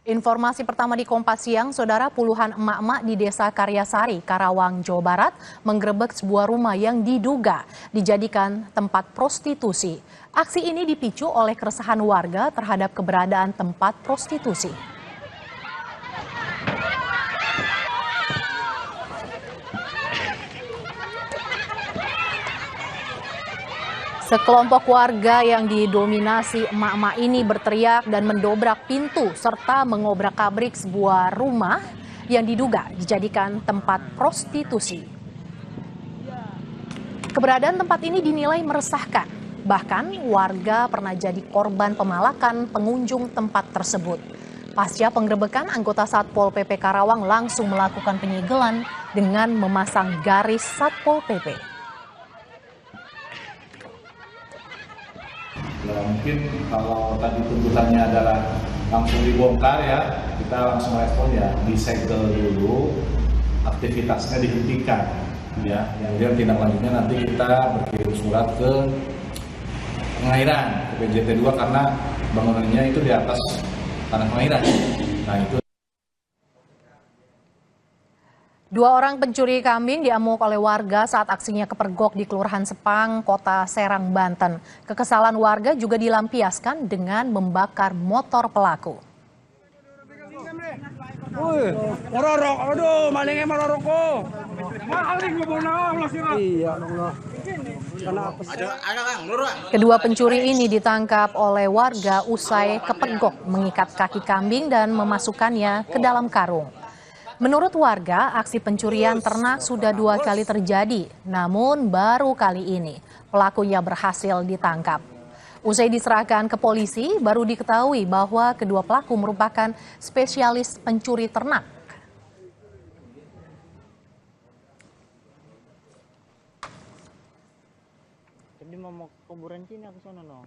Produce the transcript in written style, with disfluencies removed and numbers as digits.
Informasi pertama di Kompas Siang, saudara, puluhan emak-emak di Desa Karyasari, Karawang, Jawa Barat menggerebek sebuah rumah yang diduga dijadikan tempat prostitusi. Aksi ini dipicu oleh keresahan warga terhadap keberadaan tempat prostitusi. Sekelompok warga yang didominasi emak-emak ini berteriak dan mendobrak pintu serta mengobrak-abrik sebuah rumah yang diduga dijadikan tempat prostitusi. Keberadaan tempat ini dinilai meresahkan. Bahkan warga pernah jadi korban pemalakan pengunjung tempat tersebut. Pasca penggerebekan, anggota Satpol PP Karawang langsung melakukan penyegelan dengan memasang garis Satpol PP. Ya, mungkin kalau tadi tuntutannya adalah langsung dibongkar ya, kita langsung respon ya, disegel dulu, aktivitasnya dihentikan ya. Yang tindak lanjutnya nanti kita berkirim surat ke pengairan, ke PJT 2 karena bangunannya itu di atas tanah pengairan. Nah itu. Dua orang pencuri kambing diamuk oleh warga saat aksinya kepergok di Kelurahan Sepang, Kota Serang, Banten. Kekesalan warga juga dilampiaskan dengan membakar motor pelaku. Marorok, aduh, malingnya marorok ko. Iya, Kedua pencuri ini ditangkap oleh warga usai kepergok mengikat kaki kambing dan memasukkannya ke dalam karung. Menurut warga, aksi pencurian ternak sudah 2 kali terjadi, namun baru kali ini pelakunya berhasil ditangkap. Usai diserahkan ke polisi, baru diketahui bahwa kedua pelaku merupakan spesialis pencuri ternak. Jadi mau kuburan Cina ke sana no.